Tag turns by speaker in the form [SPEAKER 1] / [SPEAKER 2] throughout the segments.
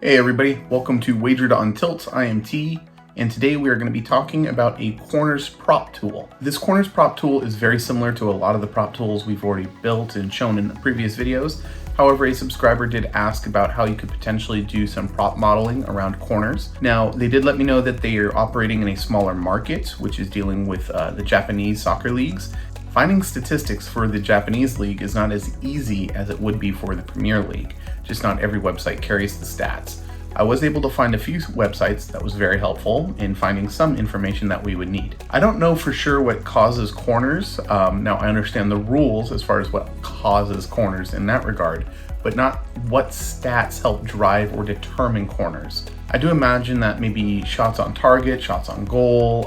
[SPEAKER 1] Hey everybody, welcome to Wagered on Tilt. I am T, and today we are going to be talking about a corners prop tool. This corners prop tool is very similar to a lot of the prop tools we've already built and shown in previous videos. However, a subscriber did ask about how you could potentially do some prop modeling around corners. Now, they did let me know that they are operating in a smaller market, which is dealing with the Japanese soccer leagues. Finding statistics for the Japanese league is not as easy as it would be for the Premier League. Just not every website carries the stats. I was able to find a few websites that was very helpful in finding some information that we would need. I don't know for sure what causes corners. Now I understand the rules as far as what causes corners in that regard, but not what stats help drive or determine corners. I do imagine that maybe shots on target, shots on goal,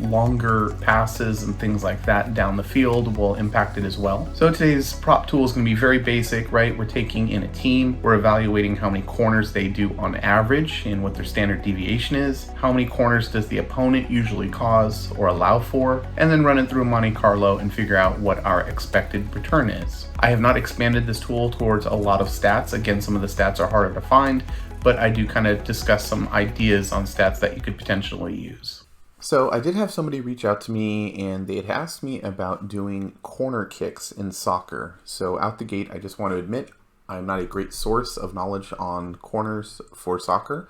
[SPEAKER 1] longer passes and things like that down the field will impact it as well. So today's prop tool is going to be very basic, right? We're taking in a team, we're evaluating how many corners they do on average and what their standard deviation is, how many corners does the opponent usually cause or allow for, and then run it through Monte Carlo and figure out what our expected return is. I have not expanded this tool towards a lot of stats. Again, some of the stats are harder to find, but I do kind of discuss some ideas on stats that you could potentially use. So I did have somebody reach out to me and they had asked me about doing corner kicks in soccer. So out the gate, I just want to admit I'm not a great source of knowledge on corners for soccer.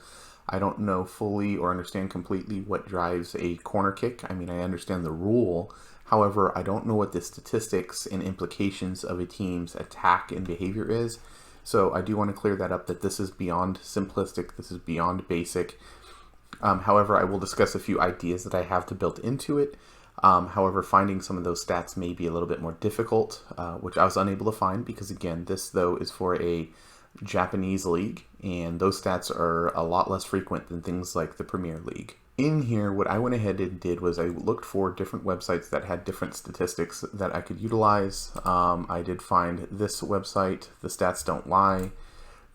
[SPEAKER 1] I don't know fully or understand completely what drives a corner kick. I mean, I understand the rule. However, I don't know what the statistics and implications of a team's attack and behavior is. So I do want to clear that up, that this is beyond simplistic, this is beyond basic. However, I will discuss a few ideas that I have to build into it. However, finding some of those stats may be a little bit more difficult, which I was unable to find because, again, this, though, is for a Japanese league, and those stats are a lot less frequent than things like the Premier League. In here, what I went ahead and did was I looked for different websites that had different statistics that I could utilize. I did find this website, The Stats Don't Lie.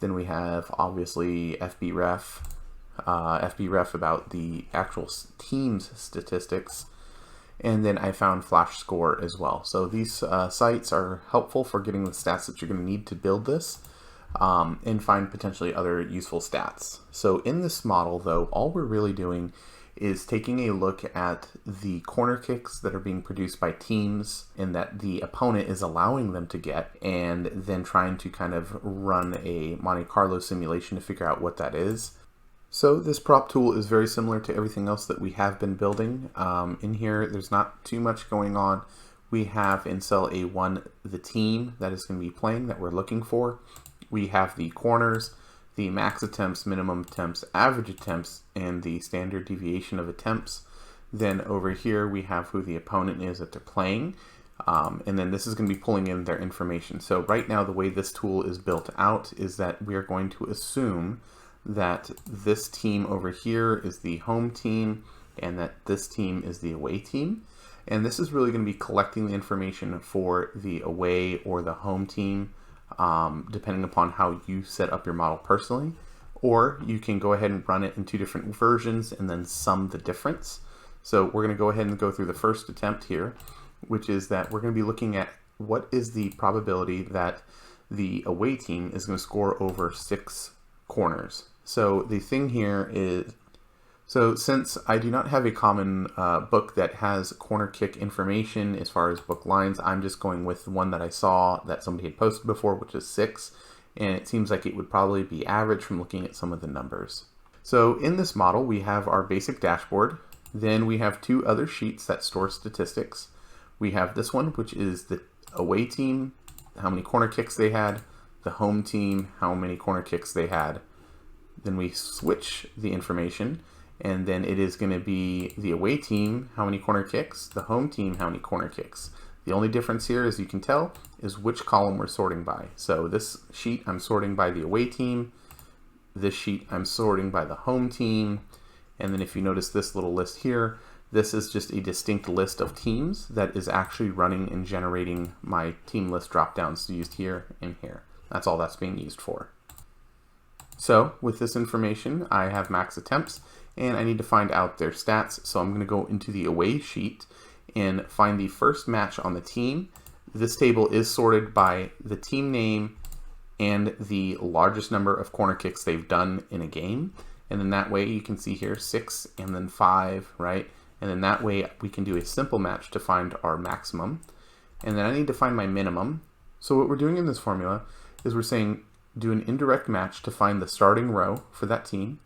[SPEAKER 1] Then we have, obviously, FBref. FBref about the actual team's statistics. And then I found Flash Score as well. So these sites are helpful for getting the stats that you're going to need to build this. And find potentially other useful stats. So in this model, though, all we're really doing is taking a look at the corner kicks that are being produced by teams and that the opponent is allowing them to get, and then trying to kind of run a Monte Carlo simulation to figure out what that is. So this prop tool is very similar to everything else that we have been building. In here, there's not too much going on. We have in cell A1 the team that is going to be playing that we're looking for. We have the corners, the max attempts, minimum attempts, average attempts, and the standard deviation of attempts. Then over here we have who the opponent is that they're playing. And then this is going to be pulling in their information. So right now the way this tool is built out is that we are going to assume that this team over here is the home team and that this team is the away team. And this is really going to be collecting the information for the away or the home team, depending upon how you set up your model personally, or you can go ahead and run it in two different versions and then sum the difference. So we're going to go ahead and go through the first attempt here, which is that we're going to be looking at what is the probability that the away team is going to score over 6 corners. So the thing here is, so since I do not have a common book that has corner kick information as far as book lines, I'm just going with the one that I saw that somebody had posted before, which is 6. And it seems like it would probably be average from looking at some of the numbers. So in this model, we have our basic dashboard. Then we have 2 other sheets that store statistics. We have this one, which is the away team, how many corner kicks they had, the home team, how many corner kicks they had. Then we switch the information. And then it is going to be the away team, how many corner kicks, the home team, how many corner kicks. The only difference here, as you can tell, is which column we're sorting by. So this sheet, I'm sorting by the away team. This sheet, I'm sorting by the home team. And then if you notice this little list here, this is just a distinct list of teams that is actually running and generating my team list dropdowns used here and here. That's all that's being used for. So with this information, I have max attempts, and I need to find out their stats. So I'm going to go into the away sheet and find the first match on the team. This table is sorted by the team name, and the largest number of corner kicks they've done in a game. And then that way you can see here 6 and then 5, right? And then that way we can do a simple match to find our maximum. And then I need to find my minimum. So what we're doing in this formula is we're saying do an indirect match to find the starting row for that team,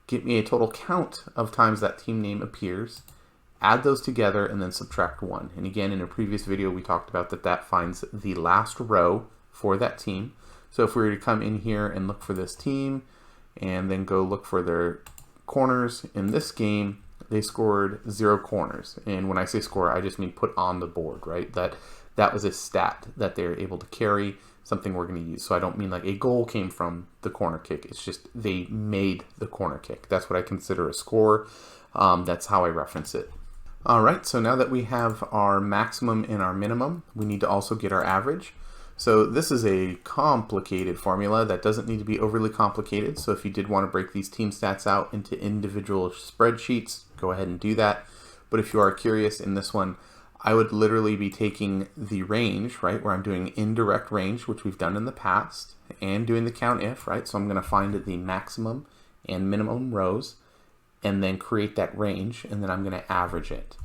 [SPEAKER 1] get me a total count of times that team name appears, add those together, and then subtract 1. And again, in a previous video we talked about that finds the last row for that team. So if we were to come in here and look for this team and then go look for their corners, in this game they scored 0 corners. And when I say score, I just mean put on the board, right? That was a stat that they're able to carry, something we're going to use. So I don't mean like a goal came from the corner kick. It's just they made the corner kick. That's what I consider a score. That's how I reference it. All right, so now that we have our maximum and our minimum, we need to also get our average. So this is a complicated formula that doesn't need to be overly complicated. So if you did want to break these team stats out into individual spreadsheets, go ahead and do that. But if you are curious in this one, I would literally be taking the range, right, where I'm doing indirect range, which we've done in the past, and doing the count if, right? So I'm going to find the maximum and minimum rows and then create that range, and then I'm going to average it.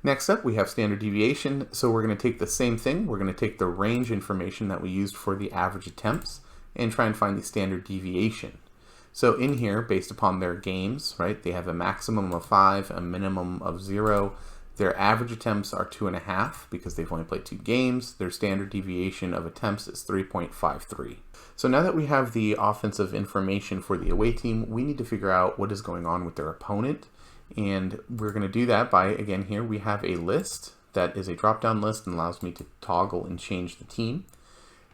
[SPEAKER 1] Next up, we have standard deviation. So we're going to take the same thing. We're going to take the range information that we used for the average attempts and try and find the standard deviation. So in here, based upon their games, right, they have a maximum of 5, a minimum of 0. Their average attempts are 2.5 because they've only played 2 games. Their standard deviation of attempts is 3.53. So now that we have the offensive information for the away team, we need to figure out what is going on with their opponent. And we're going to do that by, again, here we have a list that is a drop-down list and allows me to toggle and change the team.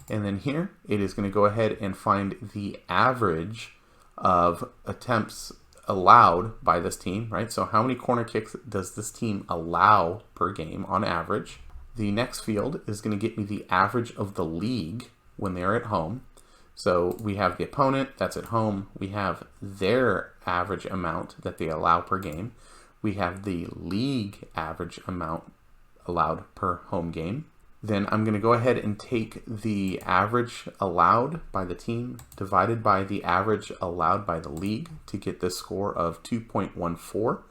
[SPEAKER 1] And then here it is going to go ahead and find the average of attempts allowed by this team, right? So how many corner kicks does this team allow per game on average? The next field is going to get me the average of the league when they're at home. So we have the opponent that's at home. We have their average amount that they allow per game. We have the league average amount allowed per home game. Then I'm going to go ahead and take the average allowed by the team divided by the average allowed by the league to get this score of 2.14.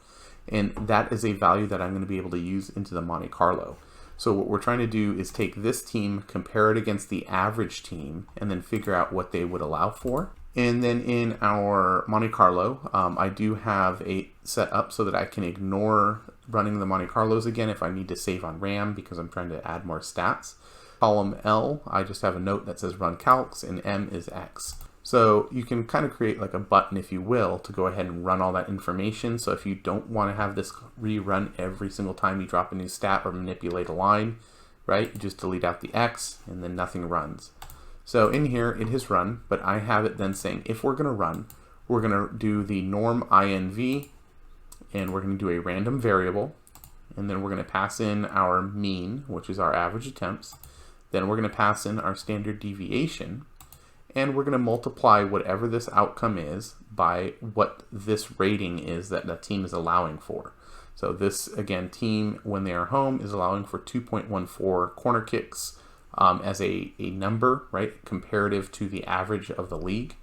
[SPEAKER 1] And that is a value that I'm going to be able to use into the Monte Carlo. So what we're trying to do is take this team, compare it against the average team, and then figure out what they would allow for. And then in our Monte Carlo, I do have a set up so that I can ignore running the Monte Carlos again if I need to save on RAM because I'm trying to add more stats. Column L, I just have a note that says run calcs, and M is X. So you can kind of create like a button, if you will, to go ahead and run all that information. So if you don't want to have this rerun every single time you drop a new stat or manipulate a line, right, you just delete out the X and then nothing runs. So in here it has run, but I have it then saying if we're going to run, we're going to do the norm INV, and we're going to do a random variable, and then we're going to pass in our mean, which is our average attempts. Then we're going to pass in our standard deviation, and we're going to multiply whatever this outcome is by what this rating is that the team is allowing for. So this, again, team, when they are home, is allowing for 2.14 corner kicks as a number, right, comparative to the average of the league.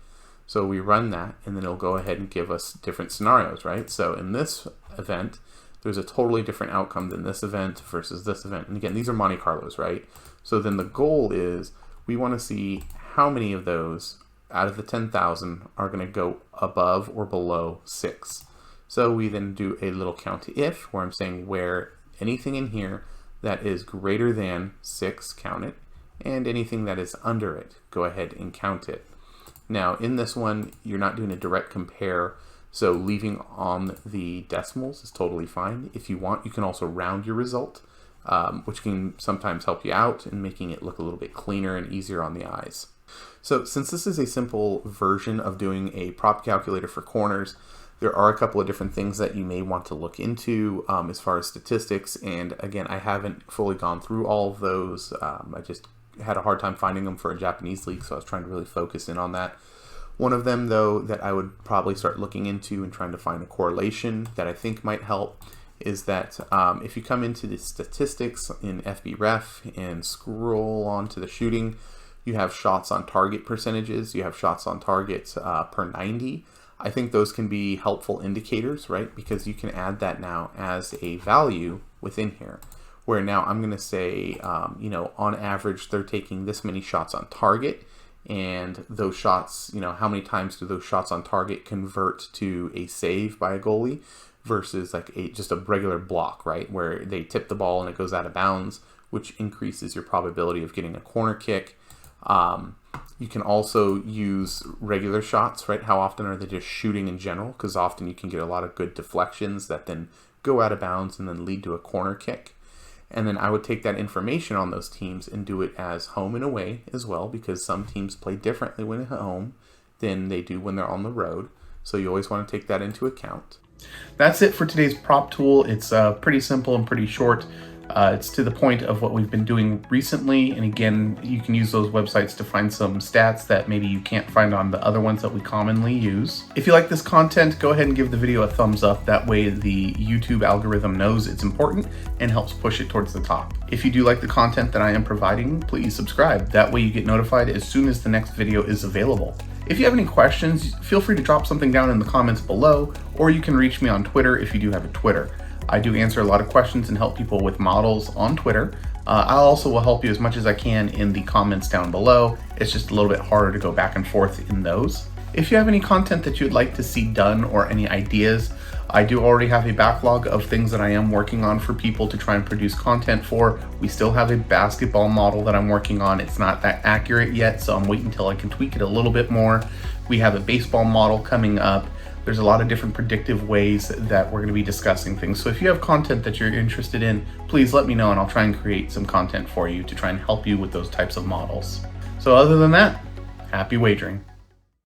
[SPEAKER 1] So we run that, and then it'll go ahead and give us different scenarios, right? So in this event, there's a totally different outcome than this event versus this event. And again, these are Monte Carlos, right? So then the goal is we want to see how many of those out of the 10,000 are going to go above or below 6. So we then do a little count if, where I'm saying where anything in here that is greater than 6, count it, and anything that is under it, go ahead and count it. Now in this one, you're not doing a direct compare, so leaving on the decimals is totally fine. If you want, you can also round your result, which can sometimes help you out in making it look a little bit cleaner and easier on the eyes. So since this is a simple version of doing a prop calculator for corners, there are a couple of different things that you may want to look into as far as statistics. And again, I haven't fully gone through all of those. I just had a hard time finding them for a Japanese league, so I was trying to really focus in on that. One of them, though, that I would probably start looking into and trying to find a correlation that I think might help is that if you come into the statistics in FBref and scroll on to the shooting, You have shots on target percentages. You have shots on targets per 90. I think those can be helpful indicators, right? Because you can add that now as a value within here, where now I'm going to say, on average, they're taking this many shots on target, and those shots, how many times do those shots on target convert to a save by a goalie versus like just a regular block, right? Where they tip the ball and it goes out of bounds, which increases your probability of getting a corner kick. You can also use regular shots, right? How often are they just shooting in general? Because often you can get a lot of good deflections that then go out of bounds and then lead to a corner kick. And then I would take that information on those teams and do it as home and away as well, because some teams play differently when at home than they do when they're on the road. So you always want to take that into account. That's it for today's prop tool. It's pretty simple and pretty short. It's to the point of what we've been doing recently, and again, you can use those websites to find some stats that maybe you can't find on the other ones that we commonly use. If you like this content, go ahead and give the video a thumbs up. That way the YouTube algorithm knows it's important and helps push it towards the top. If you do like the content that I am providing, please subscribe. That way you get notified as soon as the next video is available. If you have any questions, feel free to drop something down in the comments below, or you can reach me on Twitter if you do have a Twitter. I do answer a lot of questions and help people with models on Twitter. I also will help you as much as I can in the comments down below. It's just a little bit harder to go back and forth in those. If you have any content that you'd like to see done or any ideas, I do already have a backlog of things that I am working on for people to try and produce content for. We still have a basketball model that I'm working on. It's not that accurate yet, so I'm waiting until I can tweak it a little bit more. We have a baseball model coming up. There's a lot of different predictive ways that we're going to be discussing things. So if you have content that you're interested in, please let me know and I'll try and create some content for you to try and help you with those types of models. So other than that, happy wagering.